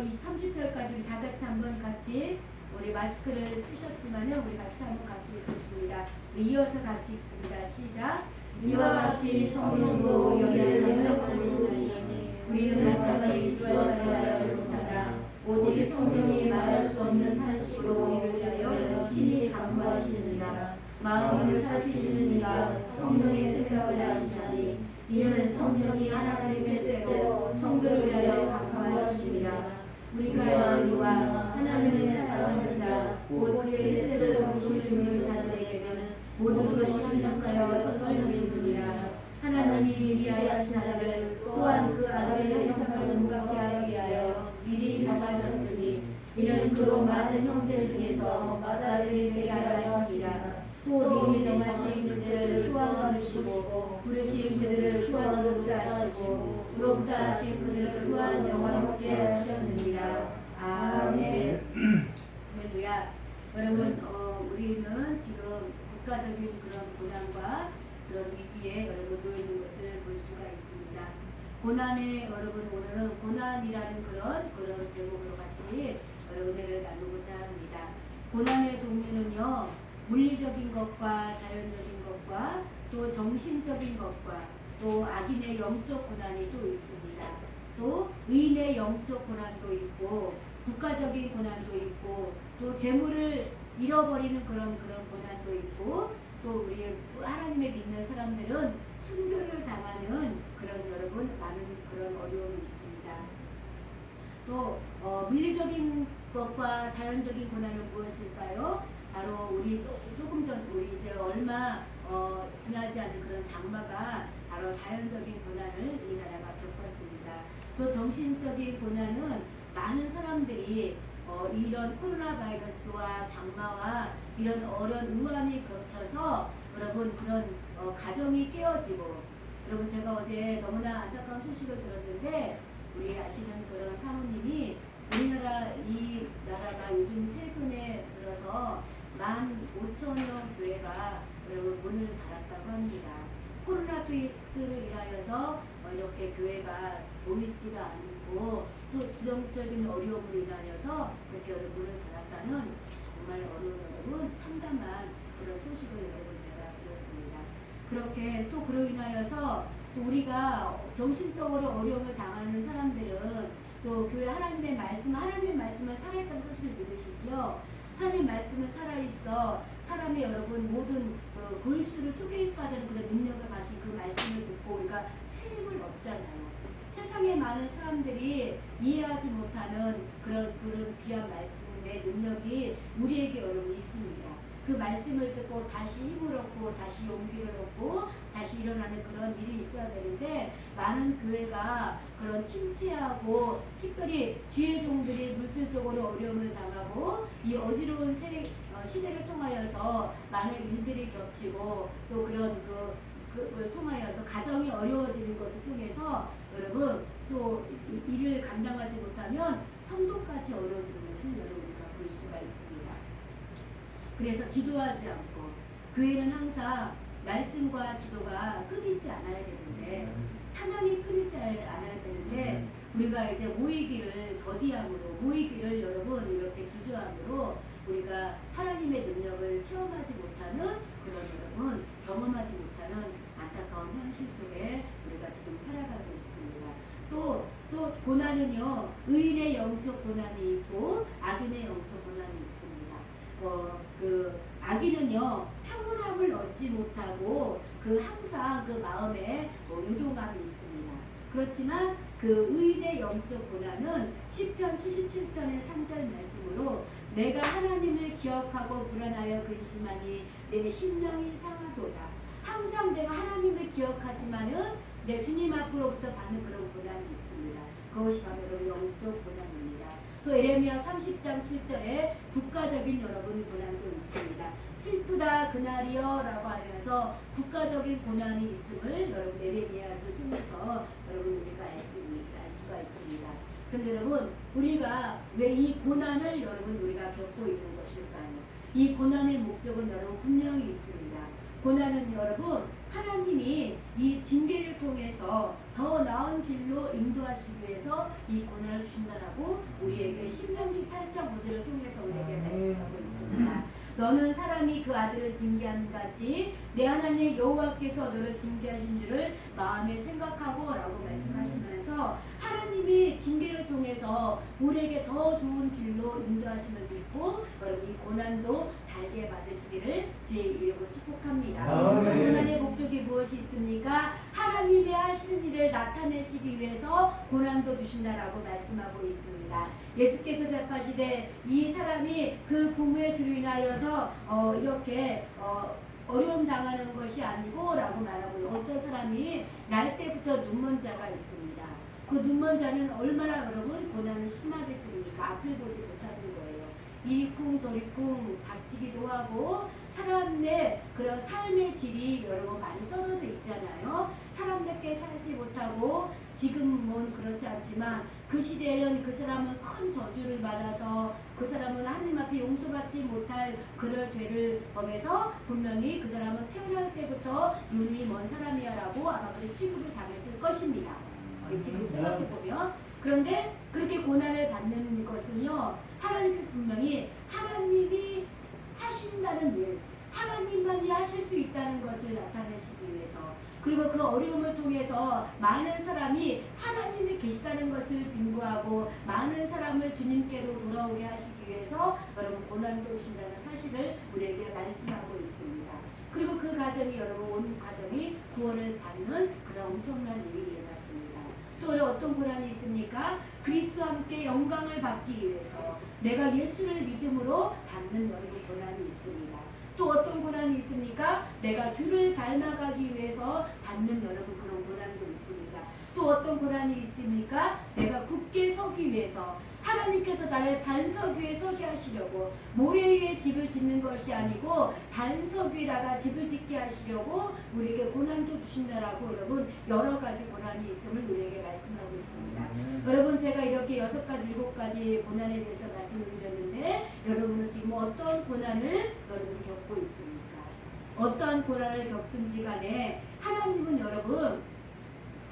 30절까지 우리 다 같이 한번 같이 우리 마스크를 쓰셨지만은 우리 같이 한번 같이 읽겠습니다. 우리 이어서 같이 읽습니다. 시작. 이와 같이 성령도 우리에게 하시나니 우리는 마땅히 기도할 바를 알지 못하나 오직 성령이 말할 수 없는 탄식으로 이를 위하여 친히 간구하시느니라. 마음을 살피시는 이가 성령의 생각을 아시나니 이는 성령이 하나님의 때로 성도를 위하여 간구하시느니라. 우리가 이와 하나님의 사랑하는 자 곧 그의 뜻대로 부르시는 자들에게는 모든 것이 협력하여 선선해지느니라. 하나님이 미리 하신 자들을 또한 그 아들의 형상을 무겁게 하기 위하여 미리 정하셨으니 이는 그로 많은 형제 중에서 아들이 되게 하려 하시니라. 또 미리 정하신 그들을 또한 부르시고 부르신 그들을 또한 의롭다 하시고 의롭다 하신 그들을 또한 영원롭게 하셨느니라. 아멘. 할렐루야. 여러분, 우리는 지금 국가적인 그런 고난과 그런 위기에 여러분 놓여 있는 것을 볼 수가 있습니다. 고난에 여러분 오늘은 고난이라는 그런 제목으로 같이 여러분들을 나누고자 합니다. 고난의 종류는요, 물리적인 것과 자연적인 것과 또 정신적인 것과 또 악인의 영적 고난이 또 있습니다. 또 의인의 영적 고난도 있고 국가적인 고난도 있고 또 재물을 잃어버리는 그런 고난도 있고 또 우리 하나님의 믿는 사람들은 순교를 당하는 그런 여러분 많은 그런 어려움이 있습니다. 또 물리적인 것과 자연적인 고난은 무엇일까요? 바로 우리 조금 전 우리 이제 얼마 지나지 않은 그런 장마가 바로 자연적인 고난을 이 나라가 겪었습니다. 또 정신적인 고난은 많은 사람들이 이런 코로나 바이러스와 장마와 이런 어려운 우환이 겹쳐서 여러분 그런 가정이 깨어지고 여러분 제가 어제 너무나 안타까운 소식을 들었는데 우리 아시는 그런 사모님이 우리나라 이 나라가 요즘 최근에 들어서 15,000여 교회가 여러분 문을 닫았다고 합니다. 코로나 트위터를 인하여서 이렇게 교회가 모이지가 않고 또 지정적인 어려움으로 인하여서 그렇게 문을 닫았다는 정말 어려운 여러분 참담한 그런 소식을 여러분 제가 들었습니다. 그렇게 또 그로 인하여서 또 우리가 정신적으로 어려움을 당하는 사람들은 또 교회 하나님의 말씀을 살아있다는 사실을 믿으시지요. 하나님 말씀은 살아있어 사람의 여러분 모든 그 골수를 쪼개기까지 하는 그런 능력을 가진 그 말씀을 듣고 우리가 세임을 얻잖아요. 세상에 많은 사람들이 이해하지 못하는 그런 귀한 말씀의 능력이 우리에게 여러분 있습니다. 그 말씀을 듣고 다시 힘을 얻고 다시 용기를 얻고 다시 일어나는 그런 일이 있어야 되는데 많은 교회가 그런 침체하고 특별히 주의 종들이 물질적으로 어려움을 당하고 이 어지러운 시대를 통하여서 많은 일들이 겹치고 또 그런 그걸 통하여서 가정이 어려워지는 것을 통해서 여러분 또 일을 감당하지 못하면 성도까지 어려워지는 것을 여러분 우리가 볼 수가 있습니다. 그래서 기도하지 않고 교회는 항상 말씀과 기도가 끊이지 않아야 되는데 찬양이 끊이지 않아야 되는데 우리가 이제 모이기를 더디함으로 모이기를 여러분 이렇게 주저함으로 우리가 하나님의 능력을 체험하지 못하는 그런 여러분 경험하지 못하는 안타까운 현실 속에 우리가 지금 살아가고 있습니다. 또 고난은요 의인의 영적 고난이 있고 악인의 영적 고난이 있습니다. 그 악인은요 평온함을 얻지 못하고 항상 그 마음에 요동함이 있습니다. 그렇지만 그 의인의 영적 고난은 시편 77편의 3절 말씀으로 내가 하나님을 기억하고 불안하여 근심하니 내 심령이 상하도다. 항상 내가 하나님을 기억하지만은 내 주님 앞으로부터 받는 그런 고난이 있습니다. 그것이 바로 영적 고난입니다. 또 에레미야 30장 7절에 국가적인 여러분 고난도 있습니다. 슬프다 그날이여 라고 하면서 국가적인 고난이 있음을 여러분 에레미야를 통해서 여러분 우리가 알 수가 있습니다. 근데 여러분 우리가 왜 이 고난을 여러분 우리가 겪고 있는 것일까요? 이 고난의 목적은 여러분 분명히 있습니다. 고난은 여러분 하나님이 이 징계를 통해서 더 나은 길로 인도하시기 위해서 이 고난을 주신다라고 우리에게 신명기 8장 5절을 통해서 우리에게 말씀하고 있습니다. 너는 사람이 그 아들을 징계한 같이 내 하나님 여호와께서 너를 징계하신 줄을 마음에 생각하고 라고 말씀하시면서 하나님이 징계를 통해서 우리에게 더 좋은 길로 인도하심을 믿고 여러분 이 고난도 달게 받으시기를 주의 이름으로 축복합니다. 고난의 목적이 무엇이 있습니까? 하나님의 하시는 일을 나타내시기 위해서 고난도 주신다라고 말씀하고 있습니다. 예수께서 대답하시되 이 사람이 그 부모의 죄로 인하여서 이렇게 어려움 당하는 것이 아니고 라고 말하고 어떤 사람이 날 때부터 눈먼 자가 있습니다. 그 눈먼 자는 얼마나 여러분 고난을 심하겠습니까? 앞을 보지 못하는 거예요. 이리쿵 저리쿵 닥치기도 하고 사람의 그런 삶의 질이 여러분 많이 떨어져 있잖아요. 사람답게 살지 못하고 지금은 그렇지 않지만 그 시대에는 그 사람은 큰 저주를 받아서 그 사람은 하나님 앞에 용서받지 못할 그런 죄를 범해서 분명히 그 사람은 태어날 때부터 눈이 먼 사람이야라고 아마 그렇게 취급을 당했을 것입니다. 지금 생각해보면 그런데 그렇게 고난을 받는 것은요 하나님께서 분명히 하나님이 하신다는 일 하나님만이 하실 수 있다는 것을 나타내시기 위해서 그리고 그 어려움을 통해서 많은 사람이 하나님이 계시다는 것을 증거하고 많은 사람을 주님께로 돌아오게 하시기 위해서 여러분 고난도 주신다는 사실을 우리에게 말씀하고 있습니다. 그리고 그 가정이 여러분 온 가정이 구원을 받는 그런 엄청난 일이 일어났습니다. 또 어떤 고난이 있습니까? 그리스도와 함께 영광을 받기 위해서 내가 예수를 믿음으로 받는 여러분 고난이 있습니다. 또 어떤 고난이 있습니까? 내가 주를 닮아가기 위해서 받는 여러분 그런 고난도 있습니다. 또 어떤 고난이 있습니까? 내가 굳게 서기 위해서 하나님께서 나를 반석 위에 서게 하시려고 모래 위에 집을 짓는 것이 아니고 반석 위에다가 집을 짓게 하시려고 우리에게 고난도 주신다라고 여러분 여러 가지 고난이 있음을 우리에게 말씀하고 있습니다. 여러분 제가 이렇게 6가지 7가지 고난에 대해서 말씀을 드렸는데 여러분은 지금 어떤 고난을 여러분 겪고 있습니까? 어떠한 고난을 겪든지 간에 하나님은 여러분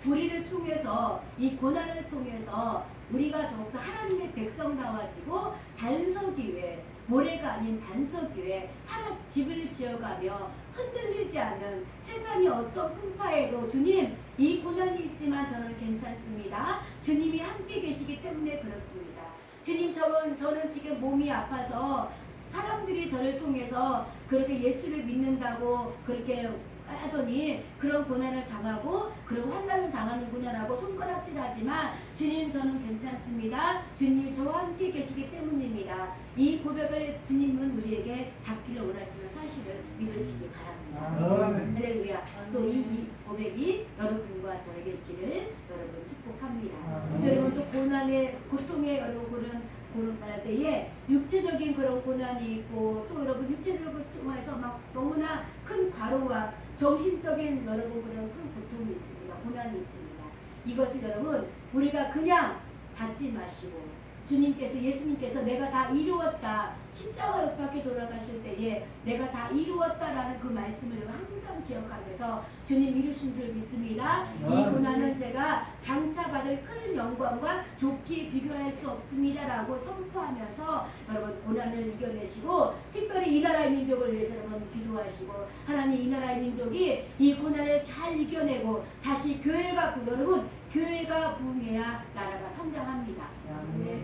우리를 통해서 이 고난을 통해서 우리가 더욱더 하나님의 백성다워지고 반석 위에 모래가 아닌 반석 위에 하나 집을 지어가며 흔들리지 않는 세상의 어떤 풍파에도 주님 이 고난이 있지만 저는 괜찮습니다. 주님이 함께 계시기 때문에 그렇습니다. 주님 저는 지금 몸이 아파서 사람들이 저를 통해서 그렇게 예수를 믿는다고 그렇게 하더니 그런 고난을 당하고 그런 환난을 당하는구나라고 손가락질하지만 주님 저는 괜찮습니다. 주님 저와 함께 계시기 때문입니다. 이 고백을 주님은 우리에게 받기를 원하시는 사실을 믿으시기 바랍니다. 할렐루야. 또 이 고백이 여러분과 저에게 있기를 여러분 축복합니다. 여러분 또 고난의 고통의 여러분 그런 때에 육체적인 그런 고난이 있고 또 여러분 육체적인 고통에서 막 너무나 큰 과로와 정신적인 여러분 그런 큰 고통이 있습니다. 고난이 있습니다. 이것을 여러분 우리가 그냥 받지 마시고 주님께서 예수님께서 내가 다 이루었다 십자가 못 박혀 돌아가실 때에 내가 다 이루었다라는 그 말씀을 항상 기억하면서 주님 이루신 줄 믿습니다. 이 고난은 제가 장차 받을 큰 영광과 좋게 비교할 수 없습니다라고 선포하면서 여러분 고난을 이겨내시고 특별히 이 나라의 민족을 위해서 여러분 기도하시고 하나님 이 나라의 민족이 이 고난을 잘 이겨내고 다시 교회가 여러분 교회가 부흥해야 나라가 성장합니다.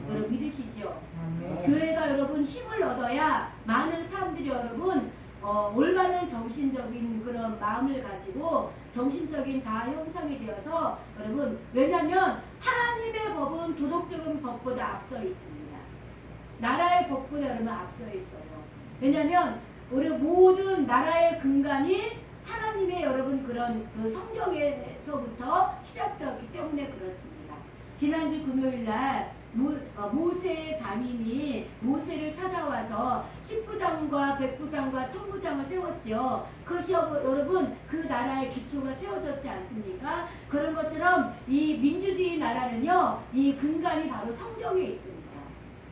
여러분 믿으시죠? 교회가 여러분 힘을 얻어야 많은 사람들이 여러분 올바른 정신적인 그런 마음을 가지고 정신적인 자아 형성이 되어서 여러분 왜냐하면 하나님의 법은 도덕적인 법보다 앞서 있습니다. 나라의 법보다 여러분 앞서 있어요. 왜냐하면 우리 모든 나라의 근간이 하나님의 여러분 그런 그 성경에서부터 시작되었기 때문에 그렇습니다. 지난주 금요일날 모세의 자민이 모세를 찾아와서 10부장과 100부장과 1000부장을 세웠지요. 그것이 여러분 그 나라의 기초가 세워졌지 않습니까? 그런 것처럼 이 민주주의 나라는요 이 근간이 바로 성경에 있습니다.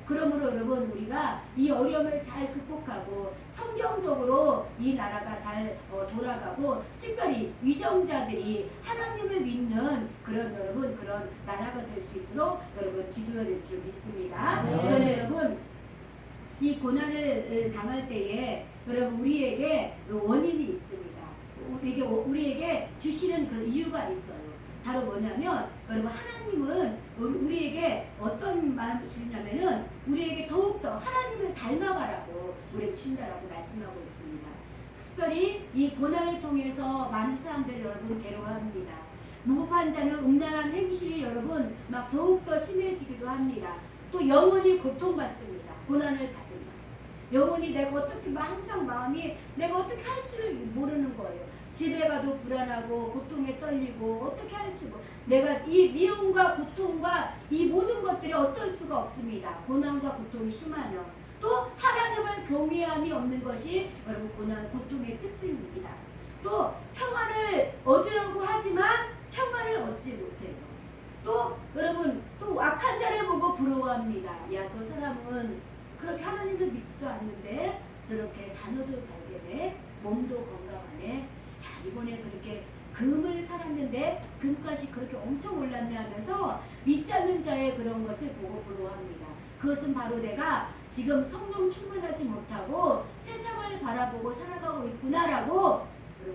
그러므로 여러분 우리가 이 어려움을 잘 극복하고 성경적으로 이 나라가 잘 돌아가고 특별히 위정자들이 하나님을 믿는 그런 여러분 그런 나라가 될 수 있도록 여러분 기도해야 될 줄 믿습니다. 그런데 여러분 이 고난을 당할 때에 여러분 우리에게 원인이 있습니다. 우리에게 주시는 그 이유가 있어요. 바로 뭐냐면 여러분 하나님은 우리에게 어떤 마음을 주시냐면은 우리에게 더욱더 하나님을 닮아가라고 우리에게 주신다라고 말씀하고 있습니다. 특별히 이 고난을 통해서 많은 사람들이 여러분 괴로워합니다. 무법한 자는 음란한 행실이 여러분 막 더욱더 심해지기도 합니다. 또 영혼이 고통받습니다. 고난을 받으면 영혼이 내가 어떻게 항상 마음이 내가 어떻게 할 수를 모르는 거예요. 집에 가도 불안하고 고통에 떨리고 어떻게 할지 내가 이 미움과 고통과 이 모든 것들이 어떨 수가 없습니다. 고난과 고통이 심하면 또 하나님을 경외함이 없는 것이 여러분 고통의 특징입니다. 또 평안을 얻으려고 하지만 평안을 얻지 못해요. 또 여러분 또 악한 자를 보고 부러워합니다. 야, 저 사람은 그렇게 하나님을 믿지도 않는데 저렇게 자녀도 잘 되네, 몸도 건강하네, 야, 이번에 그렇게 금을 살았는데 금값이 그렇게 엄청 올랐네 하면서 믿지 않는 자의 그런 것을 보고 부러워합니다. 그것은 바로 내가 지금 성령 충만하지 못하고 세상을 바라보고 살아가고 있구나라고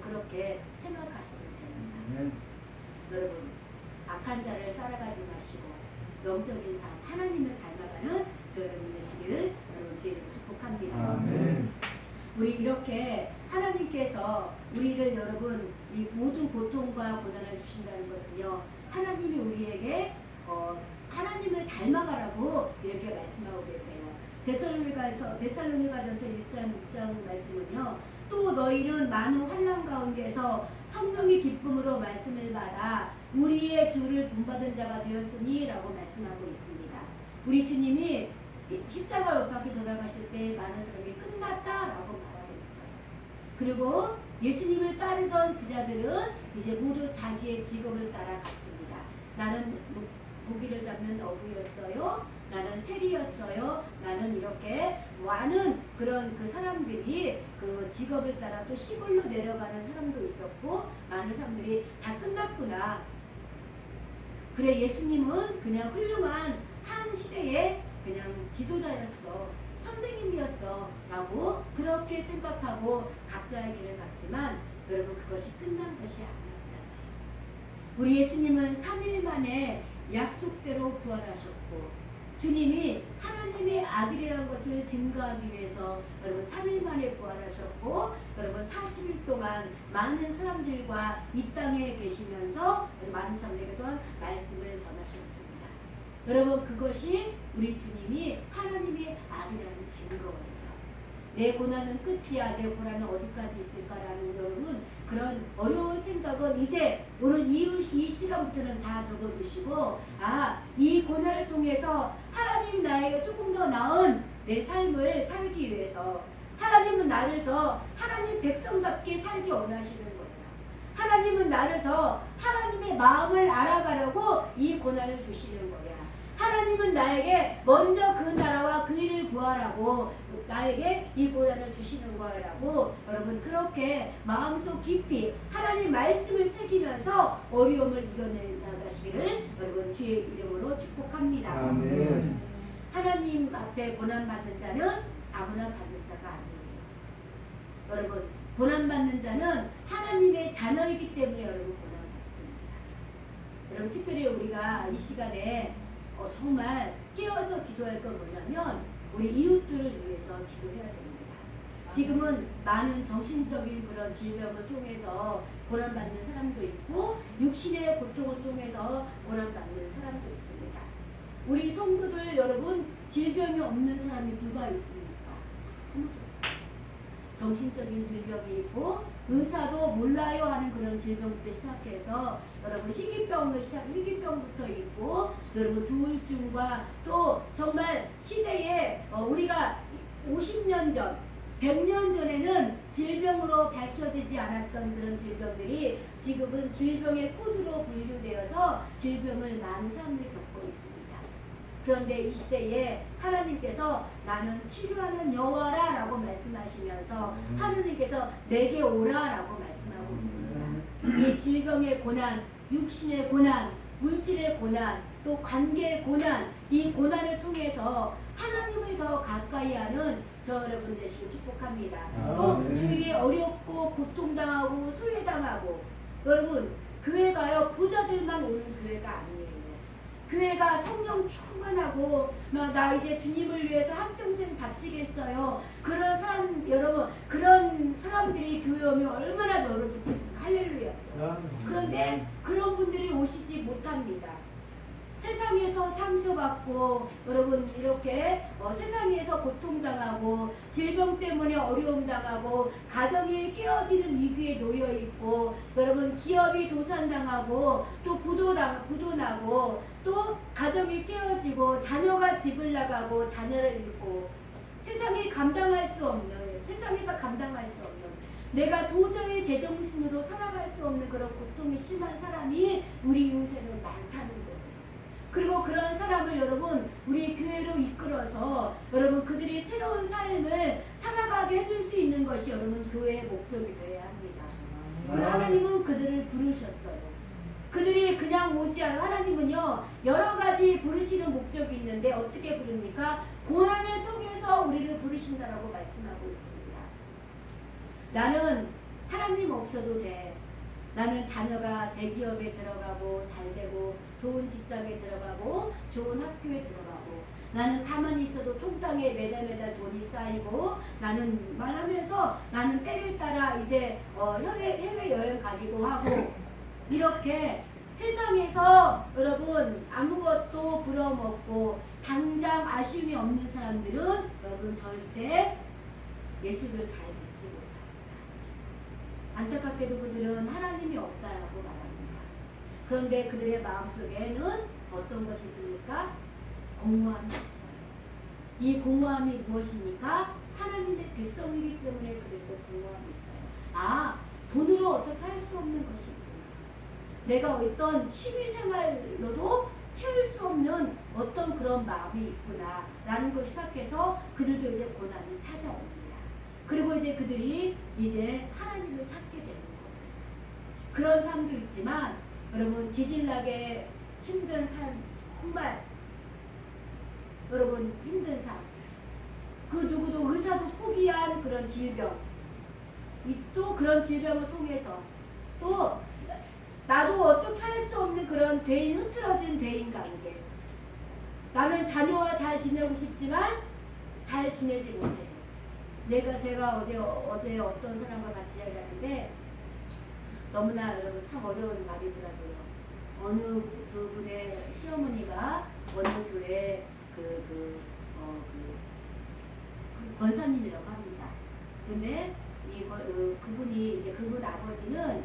그렇게 생각하시면 됩니다. 여러분 악한 자를 따라가지 마시고 영적인 삶 하나님을 닮아가는 저 여러분 되시기를 여러분 주의 이름으로 축복합니다. 아멘. 우리 이렇게 하나님께서 우리를 여러분 이 모든 고통과 고난을 주신다는 것은요 하나님이 우리에게 하나님을 닮아가라고 이렇게 말씀하고 계세요. 데살로니가전서 1장 6장 말씀은요 또 너희는 많은 환난 가운데서 성령의 기쁨으로 말씀을 받아 우리의 주를 본받은 자가 되었으니 라고 말씀하고 있습니다. 우리 주님이 십자가 못 박혀 돌아가실 때 많은 사람이 끝났다 라고 말하고 있어요. 그리고 예수님을 따르던 제자들은 이제 모두 자기의 직업을 따라갔습니다. 나는 고기를 잡는 어부였어요. 나는 세리였어요. 나는 이렇게 많은 그런 그 사람들이 그 직업을 따라 또 시골로 내려가는 사람도 있었고 많은 사람들이 다 끝났구나. 그래 예수님은 그냥 훌륭한 한 시대의 그냥 지도자였어. 선생님이었어. 라고 그렇게 생각하고 각자의 길을 갔지만 여러분 그것이 끝난 것이 아니었잖아요. 우리 예수님은 3일 만에 약속대로 부활하셨고 주님이 하나님의 아들이라는 것을 증거하기 위해서 여러분 3일 만에 부활하셨고 여러분 40일 동안 많은 사람들과 이 땅에 계시면서 많은 사람들에게 또한 말씀을 전하셨습니다. 여러분 그것이 우리 주님이 하나님의 아들이라는 증거예요. 내 고난은 끝이야. 내 고난은 어디까지 있을까라는 여러분 그런 어려운 생각은 이제 오늘 이 시간부터는 다 적어두시고 이 고난을 통해서 하나님 나에게 조금 더 나은 내 삶을 살기 위해서 하나님은 나를 더 하나님 백성답게 살기 원하시는 거예요. 하나님은 나를 더 하나님의 마음을 알아가려고 이 고난을 주시는 거야. 하나님은 나에게 먼저 그 나라와 그 일을 구하라고 나에게 이 고난을 주시는 거라고 여러분 그렇게 마음속 깊이 하나님 말씀을 새기면서 어려움을 이겨내 나가시기를 여러분 주의 이름으로 축복합니다. 아멘. 하나님 앞에 고난받는 자는 아무나 받는 자가 아니에요. 여러분 고난받는 자는 하나님의 자녀이기 때문에 여러분 고난받습니다. 여러분 특별히 우리가 이 시간에 정말 깨어서 기도할 건 뭐냐면 우리 이웃들을 위해서 기도해야 됩니다. 지금은 많은 정신적인 그런 질병을 통해서 고난받는 사람도 있고 육신의 고통을 통해서 고난받는 사람도 있습니다. 우리 성도들 여러분 질병이 없는 사람이 누가 있습니까? 아무도 없어요. 정신적인 질병이 있고 의사도 몰라요 하는 그런 질병부터 시작해서 여러분 희귀병부터 있고 여러분 조울증과 또 정말 시대에 우리가 50년 전 100년 전에는 질병으로 밝혀지지 않았던 그런 질병들이 지금은 질병의 코드로 분류되어서 질병을 많은 사람들이 겪고 있습니다. 그런데 이 시대에 하나님께서 나는 치료하는 여호와라 라고 말씀하시면서 하나님께서 내게 오라 라고 말씀하고 있습니다. 이 질병의 고난, 육신의 고난, 물질의 고난, 또 관계의 고난, 이 고난을 통해서 하나님을 더 가까이 하는 저 여러분 되시길 축복합니다. 또 주위에 어렵고 고통당하고 소외당하고, 여러분 교회가요 부자들만 오는 교회가 아니에요. 교회가 성령 충만하고 막 나 이제 주님을 위해서 한평생 바치겠어요. 그런 사람, 여러분 그런 사람들이 교회 오면 얼마나 여러분 좋겠습니까? 할렐루야죠. 그런데 그런 분들이 오시지 못합니다. 세상에서 상처받고 여러분 이렇게 세상에서 고통당하고 질병 때문에 어려움 당하고 가정이 깨어지는 위기에 놓여 있고 여러분 기업이 도산당하고 또 부도나고 또 가정이 깨어지고 자녀가 집을 나가고 자녀를 잃고 세상에서 감당할 수 없는 내가 도저히 제정신으로 살아갈 수 없는 그런 고통이 심한 사람이 우리 이웃에는 많다는 거예요. 그리고 그런 사람을 여러분 우리 교회로 이끌어서 여러분 그들이 새로운 삶을 살아가게 해줄 수 있는 것이 여러분 교회의 목적이 되어야 합니다. 그리고 하나님은 그들을 부르셨어요. 그들이 그냥 오지 않아. 하나님은요 여러 가지 부르시는 목적이 있는데 어떻게 부릅니까? 고난을 통해서 우리를 부르신다라고 말씀하고 있습니다. 나는 하나님 없어도 돼. 나는 자녀가 대기업에 들어가고 잘되고 좋은 직장에 들어가고 좋은 학교에 들어가고 나는 가만히 있어도 통장에 매달 돈이 쌓이고 나는 말하면서 나는 때를 따라 이제 해외여행 가기도 하고 이렇게 세상에서 여러분 아무것도 부러먹고 당장 아쉬움이 없는 사람들은 여러분 절대 예수를 잘 믿지 못합니다. 안타깝게도 그들은 하나님이 없다라고 말합니다. 그런데 그들의 마음속에는 어떤 것이 있습니까? 공허함이 있어요. 이 공허함이 무엇입니까? 하나님의 백성이기 때문에 그들도 공허함이 있어요. 돈으로 어떻게 할 수 없는 것이구나. 내가 어떤 취미생활로도 채울 수 없는 어떤 그런 마음이 있구나 라는 걸 시작해서 그들도 이제 고난이 찾아옵니다. 그리고 이제 그들이 이제 하나님을 찾게 되는 거예요. 그런 삶도 있지만 여러분 지질나게 힘든 삶, 정말 여러분 힘든 삶, 그 누구도 의사도 포기한 그런 질병, 또 그런 질병을 통해서 또 나도 어떻게 할 수 없는 그런 흐트러진 대인관계, 나는 자녀와 잘 지내고 싶지만 잘 지내지 못해. 제가 어제 어떤 사람과 같이 이야기를 하는데 너무나 여러분 참 어려운 말이더라고요. 어느 그분의 시어머니가 어느 교회 권사님이라고 합니다. 근데 그분이 이제 그분 아버지는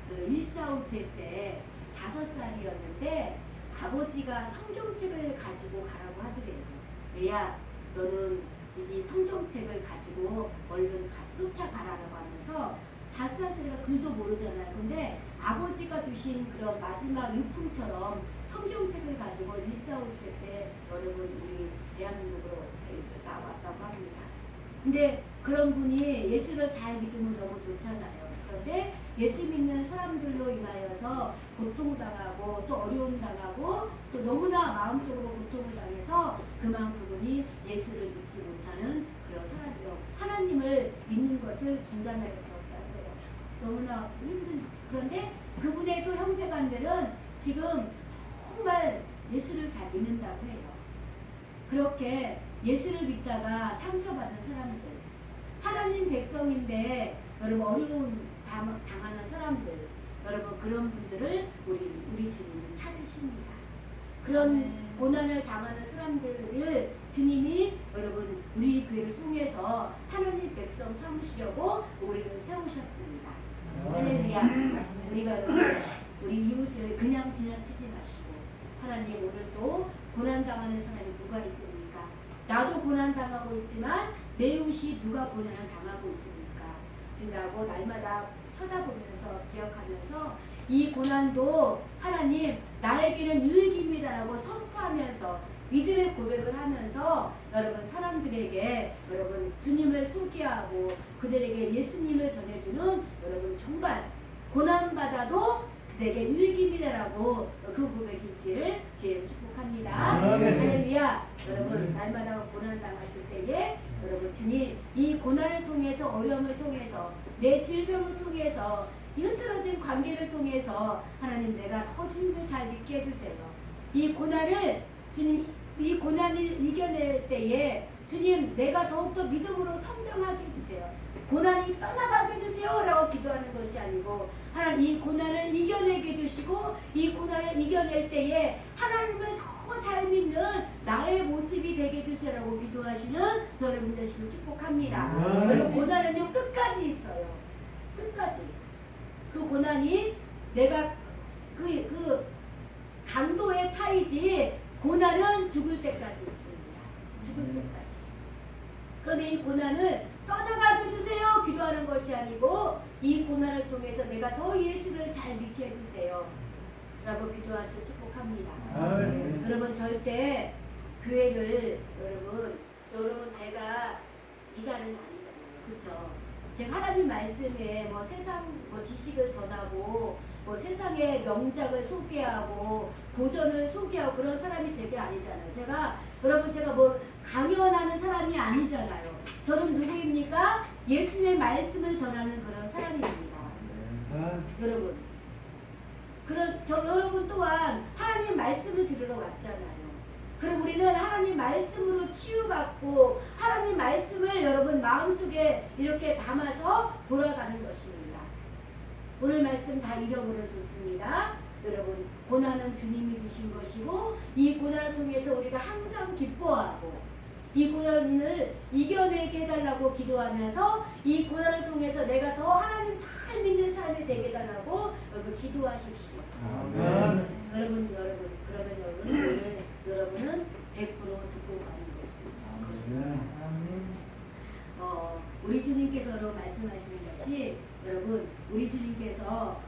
145대 때 5살이었는데 아버지가 성경책을 가지고 가라고 하더래요. 얘야 너는 이제 성경책을 가지고 얼른 쫓아가라고 하면서 5살짜리가 글도 모르잖아요. 근데 아버지가 두신 그런 마지막 유품처럼 성경책을 가지고 145대 때 여러분 우리 대한민국으로 나왔다고 합니다. 근데 그런 분이 예수를 잘 믿으면 너무 좋잖아요. 그런데 예수 믿는 사람들로 인하여서 고통당하고 또 어려움 당하고 또 너무나 마음적으로 고통을 당해서 그만 그분이 예수를 믿지 못하는 그런 사람이요. 하나님을 믿는 것을 중단하게 되었다는 거예요. 너무나 힘든. 그런데 그분의 또 형제간들은 지금 정말 예수를 잘 믿는다고 해요. 그렇게 예수를 믿다가 상처받은 사람들, 하나님 백성인데 여러분 어려움 당하는 사람들, 여러분 그런 분들을 우리 주님은 찾으십니다. 그런 고난을 당하는 사람들을 주님이 여러분 우리 교회를 통해서 하나님 백성 삼으시려고 우리를 세우셨습니다. 할렐루야. 우리가 여러분 우리 이웃을 그냥 지나치지 마시고 하나님 오늘 또 고난당하는 사람이 누가 있습니까? 나도 고난당하고 있지만 내 이웃이 누가 고난을 당하고 있습니까? 준다고 날마다 쳐다보면서 기억하면서 이 고난도 하나님 나에게는 유익입니다라고 선포하면서 믿음의 고백을 하면서 여러분 사람들에게 여러분 주님을 소개하고 그들에게 예수님을 전해주는 여러분 정말 고난받아도 내게 유익입니다라고 그 고백이 있기를 주님 축복합니다. 할렐루야. 여러분 날마다 고난 당하실 때에 여러분 주님 이 고난을 통해서 어려움을 통해서 내 질병을 통해서 이 흐트러진 관계를 통해서 하나님 내가 더 주님을 잘 믿게 해주세요. 이 고난을 주님 이 고난을 이겨낼 때에 주님 내가 더욱더 믿음으로 성장하게 해주세요. 고난이 떠나가게 해주세요 라고 기도하는 것이 아니고 하나님 이 고난을 이겨내게 해주시고 이 고난을 이겨낼 때에 하나님을 더 잘 믿는 나의 모습이 되게 해주세요 라고 기도하시는 저를 되시길 축복합니다. 여러분 고난은요 끝까지 있어요. 끝까지 그 고난이 내가 그 강도의 차이지 고난은 죽을 때까지 있습니다. 죽을 때까지. 그런데 이 고난을 떠나가게 해주세요 기도하는 것이 아니고 이 고난을 통해서 내가 더 예수를 잘 믿게 해주세요 라고 기도하시고 축복합니다. 여러분 절대 교회를 여러분 제가 이단은 아니잖아요. 그렇죠? 제가 하나님 말씀에 뭐 세상 뭐 지식을 전하고 뭐 세상의 명작을 소개하고 고전을 소개하고 그런 사람이 제게 아니잖아요. 제가 뭐 강연하는 사람이 아니잖아요. 저는 누구입니까? 예수님의 말씀을 전하는 그런 사람입니다. 여러분. 여러분 또한 하나님 말씀을 들으러 왔잖아요. 그럼 우리는 하나님 말씀으로 치유받고 하나님 말씀을 여러분 마음속에 이렇게 담아서 돌아가는 것입니다. 오늘 말씀 다 잃어버려 줬습니다. 여러분 고난은 주님이 주신 것이고 이 고난을 통해서 우리가 항상 기뻐하고 이 고난을 이겨내게 해달라고 기도하면서 이 고난을 통해서 내가 더 하나님 잘 믿는 삶이 되게 해달라고 여러분 기도하십시오. 여러분 그러면 오늘 여러분은 100% 듣고 가는 것입니다. 우리 주님께서 말씀하시는 것이 여러분 우리 주님께서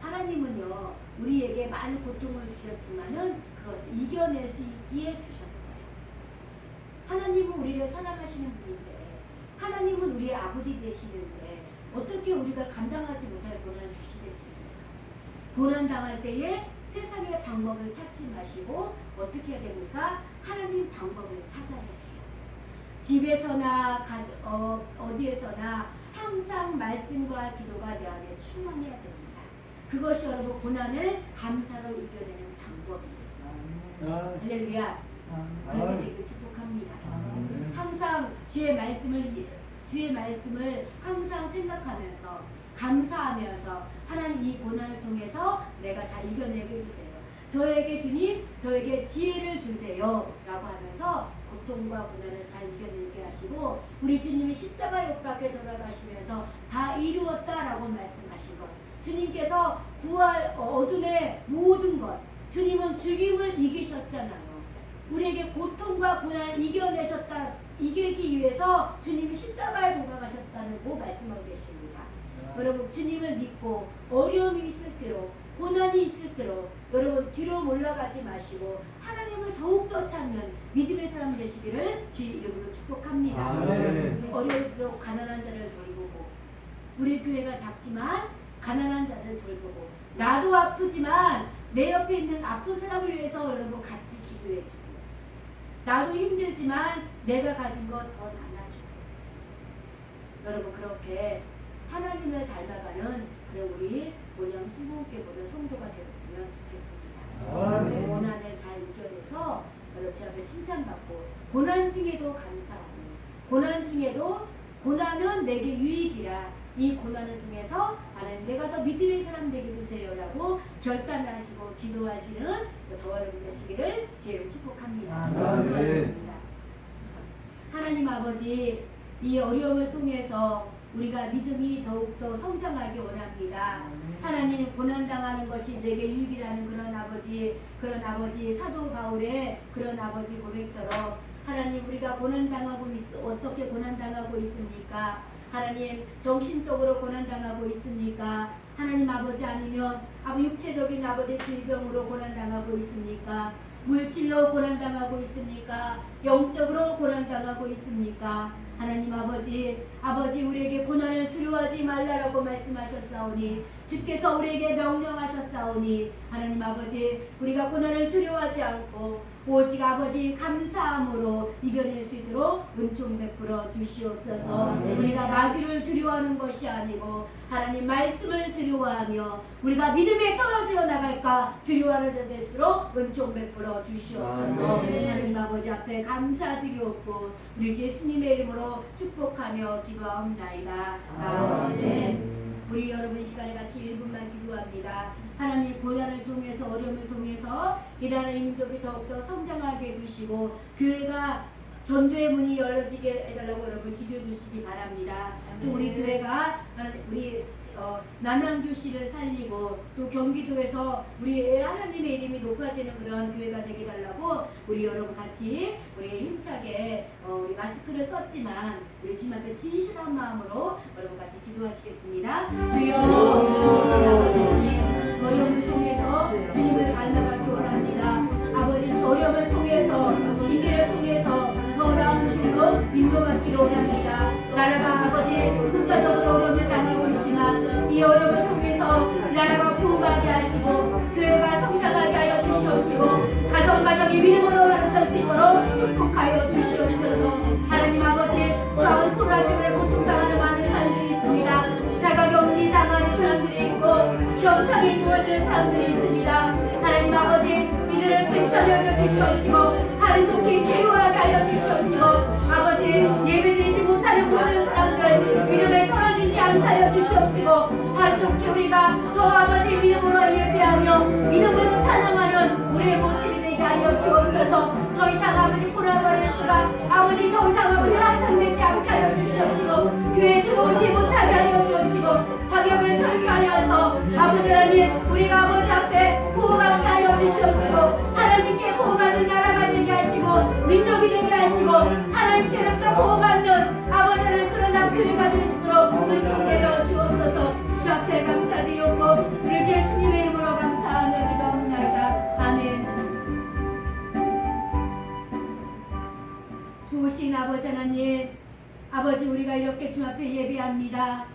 하나님은요 우리에게 많은 고통을 주셨지만은 그것을 이겨낼 수 있기에 주셨어요. 하나님은 우리를 사랑하시는 분인데 하나님은 우리의 아버지 되시는데 어떻게 우리가 감당하지 못할 고난을 주시겠습니까? 고난 당할 때에 세상의 방법을 찾지 마시고 어떻게 해야 됩니까? 하나님 방법을 찾아야 돼요. 집에서나 어디에서나 항상 말씀과 기도가 내 안에 충만해야 됩니다. 그것이 여러분 고난을 감사로 이겨내는 방법이에요. 할렐루야. 그렇게 되길 축복합니다. 항상 주의 말씀을 항상 생각하면서 감사하면서 하나님 이 고난을 통해서 내가 잘 이겨내게 해주세요. 저에게 주님 저에게 지혜를 주세요 라고 하면서 고통과 고난을 잘 이겨내게 하시고 우리 주님이 십자가 못 박에 돌아가시면서 다 이루었다라고 말씀하신 것 주님께서 구할 어둠의 모든 것 주님은 죽임을 이기셨잖아요. 우리에게 고통과 고난을 이기기 위해서 주님이 십자가에 돌아가셨다고 말씀하고 계십니다. 여러분 주님을 믿고 어려움이 있을수록 고난이 있을수록 여러분 뒤로 몰라가지 마시고 하나님을 더욱더 찾는 믿음의 사람 되시기를 주 이름으로 축복합니다. 어려울수록 가난한 자를 돌보고 우리 교회가 작지만 가난한 자를 돌보고 나도 아프지만 내 옆에 있는 아픈 사람을 위해서 여러분 같이 기도해주고 나도 힘들지만 내가 가진 것 더 나눠주고 여러분 그렇게 하나님을 닮아가는 그런 우리 본영 순복음교회 보는 성도가 되었으면 좋겠습니다. 고난을 잘 이겨내서 여러분 주 앞에 칭찬받고 고난 중에도 감사하고 고난 중에도 고난은 내게 유익이라 이 고난을 통해서 하나님 내가 더 믿음의 사람 되게 해주세요 라고 결단하시고 기도하시는 저와 여러분 되시기를 주의 축복합니다. 기도하겠습니다. 하나님 아버지 이 어려움을 통해서 우리가 믿음이 더욱더 성장하기 원합니다. 하나님 고난당하는 것이 내게 유익이라는 그런 아버지 사도 바울의 그런 아버지 고백처럼 하나님 우리가 고난당하고 어떻게 고난당하고 있습니까? 하나님 정신적으로 고난당하고 있습니까? 하나님 아버지 아니면 육체적인 아버지 질병으로 고난당하고 있습니까? 물질로 고난당하고 있습니까? 영적으로 고난당하고 있습니까? 하나님 아버지, 아버지 우리에게 고난을 두려워하지 말라라고 말씀하셨사오니 주께서 우리에게 명령하셨사오니 하나님 아버지 우리가 고난을 두려워하지 않고 오직 아버지 감사함으로 이겨낼 수 있도록 은총 베풀어 주시옵소서. 우리가 마귀를 두려워하는 것이 아니고 하나님 말씀을 두려워하며 우리가 믿음에 떨어져 나갈까 두려워하는 자 될수록 은총 베풀어 주시옵소서. 하나님 아버지 앞에 감사드리옵고 우리 주 예수님의 이름으로 축복하며 기도하옵나이다. 아멘. 우리 여러분 이 시간에 같이 1분만 기도합니다. 하나님 고난을 통해서 어려움을 통해서 이 나라의 민족이 더욱더 성장하게 해주시고 교회가 전도의 문이 열려지게 해달라고 여러분 기도해 주시기 바랍니다. 또 우리 교회가 우리 남양주시를 살리고 또 경기도에서 우리 하나님의 이름이 높아지는 그런 교회가 되게 달라고 우리 여러분 같이 우리 힘차게 우리 마스크를 썼지만 우리 주님 앞에 진실한 마음으로 여러분 같이 기도하시겠습니다. 주여 주신 아버지 하나님 어려움을 통해서 주님을 닮아가기 원합니다. 아버지 어려움을 통해서 징계를 통해서 더 나은 길로 인도받기를 원합니다. 나라가 아버지 국가적으로 어려움을 당하고 있지만 이 어려움을 통해서 나라가 구원하게 하시고 교회가 성장하게 하여 주시옵시고 가정이 믿음으로 바로 설 수 있도록 축복하여 주시옵소서. 하나님 아버지 또한 코로나 때문에 고통당하는 많은 사람들이 있습니다. 자가격리 당하는 사람들이 있고 병상에 누워있는 사람들이 있습니다. 하나님 아버지 이들을 불쌍히 여겨주시옵시고 하루속히 개요하게 하여 주시옵시고 아버지 예배드리지 못하는 모든 사람들 믿음에 떨어지지 않게 하여 주시옵시고 하루속히 우리가 더 아버지 믿음으로 예배하며 믿음으로 찬양하는 우리의 모습이 되게 하여 주옵소서. 더 이상 아버지 코로나 바이러스가 아버지 더 이상 아버지 확산되지 않게 하여 주시옵시고 교회에 들어오지 못하게 하여 주옵시고 방역을 철저히 하여서 아버지 하나님 우리가 아버지 앞에 보호받게 하여 주시옵시고 하나님께 보호받는 나라가 되게 하시고 민족이 되게 하시고 하나님께로부터 보호받는 아버지를 그러나 교회가 될 수 있도록 은총 내려 주옵소서. 주 앞에 감사드리옵고 우리 주 예수님의 이름으로 감사하며 기도합니다. 아멘. 좋으신 아버지 하나님, 아버지 우리가 이렇게 주 앞에 예배합니다.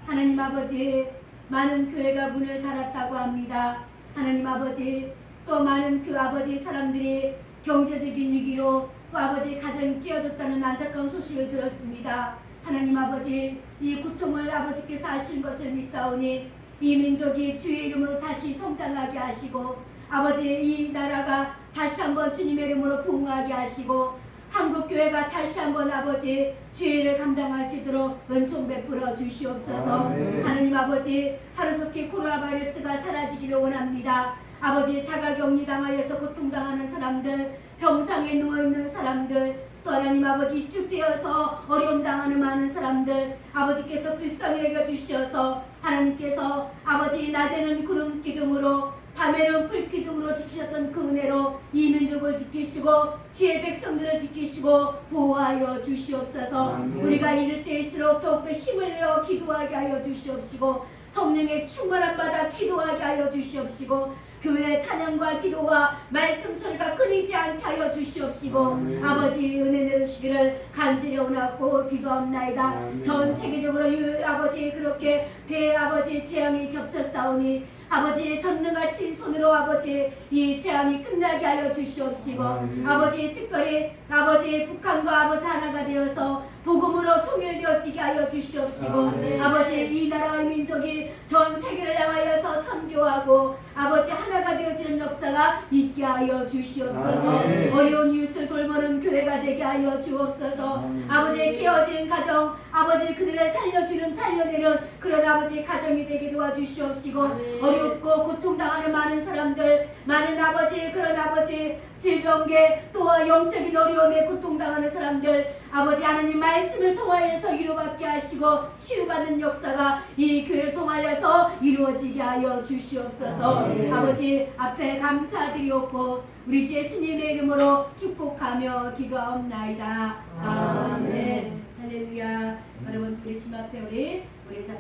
하나님 아버지 많은 교회가 문을 닫았다고 합니다. 하나님 아버지 또 많은 아버지 사람들이 경제적인 위기로 또 아버지 가정이 깨어졌다는 안타까운 소식을 들었습니다. 하나님 아버지 이 고통을 아버지께서 아신 것을 믿사오니 이 민족이 주의 이름으로 다시 성장하게 하시고 아버지 이 나라가 다시 한번 주님의 이름으로 부흥하게 하시고 한국교회가 다시 한번 아버지 주의를 감당할 수 있도록 은총 베풀어 주시옵소서. 하나님 아버지 하루속히 코로나 바이러스가 사라지기를 원합니다. 아버지 자가격리 당하여서 고통당하는 사람들, 병상에 누워있는 사람들, 또 하나님 아버지 이축되어서 어려움 당하는 많은 사람들 아버지께서 불쌍히 여겨주시어서 하나님께서 아버지 낮에는 구름 기둥으로 밤에는 불기둥으로 지키셨던 그 은혜로 이 민족을 지키시고 주의 백성들을 지키시고 보호하여 주시옵소서. 우리가 이럴 때일수록 더욱더 힘을 내어 기도하게 하여 주시옵시고 성령의 충만함 받아 기도하게 하여 주시옵시고 교회의 찬양과 기도와 말씀 소리가 끊이지 않게 하여 주시옵시고 아버지 은혜 내주시기를 간절히 원하고 기도합나이다. 전 세계적으로 아버지 그렇게 대아버지 재앙이 겹쳤사오니 아버지의 전능하신 손으로 아버지 이 재앙이 끝나게 하여 주시옵시고 아버지 특별히 아버지 북한과 아버지 하나가 되어서 복음으로 통일되어지게 하여 주시옵시고 아버지 이 나라의 민족이 전 세계를 향하여서 선교하고 아버지 하나가 되어지는 역사가 있게 하여 주시옵소서. 어려운 이웃을 돌보는 교회가 되게 하여 주옵소서. 아버지의 깨어진 가정 아버지 그들을 살려내는 그런 아버지 가정이 되게 도와주시옵시고 어렵고 고통당하는 많은 사람들 많은 아버지 그런 아버지 질병계 또한 영적인 어려움에 고통당하는 사람들 아버지 하나님 말씀을 통하여서 위로받게 하시고 치유받는 역사가 이 교회를 통하여서 이루어지게 하여 주시옵소서. 아버지 앞에 감사드리옵고 우리 주 예수님의 이름으로 축복하며 기도하옵나이다. 아멘. 할렐루야. 여러분 우리 주님 앞에 우리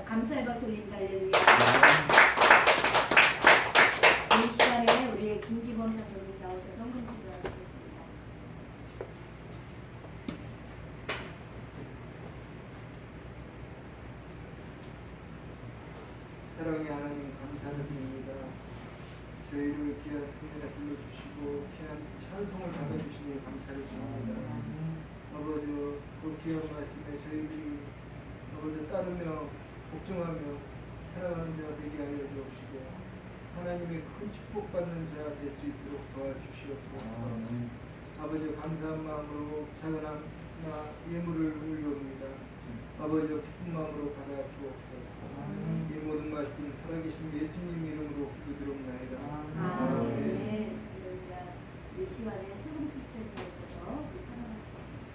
감사의 박수 올립니다. 할렐루야. 이 시간에 우리 이제 김기범 장로님 나오셔서 헌금 기도하시겠습니다. 사랑의 하나님 감사를 드립니다. 저희를 귀한 성전에 불러주시고 귀한 찬송을 받아주시니 감사를 드립니다. 아버지 그 귀한 말씀에 저희들이 아버지 따르며 복종하며 살아가는 자가 되게 하여 주옵시고 하나님의 큰 축복받는 자가 될 수 있도록 도와주시옵소서. 아버지 감사한 마음으로 작은 하나 예물을 올려옵니다. 아버지 기쁜 마음으로 받아 주옵소서. 이 모든 말씀 살아계신 예수님 이름으로 기도드립나이다. 아멘. 할렐루야. 이 시간에 최종 수술을 오셔서 우리 사랑하시겠습니다.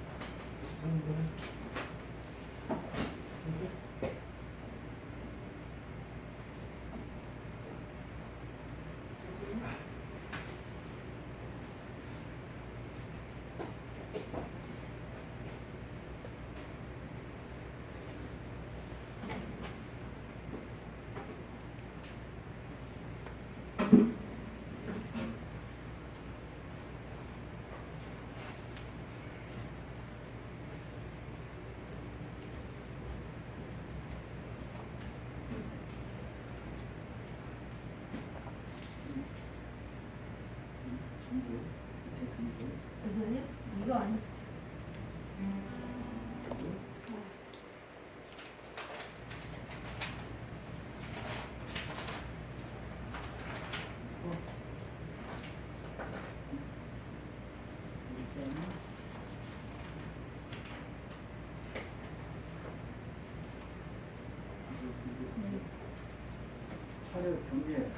이거요? 이거 아니? 차려 경계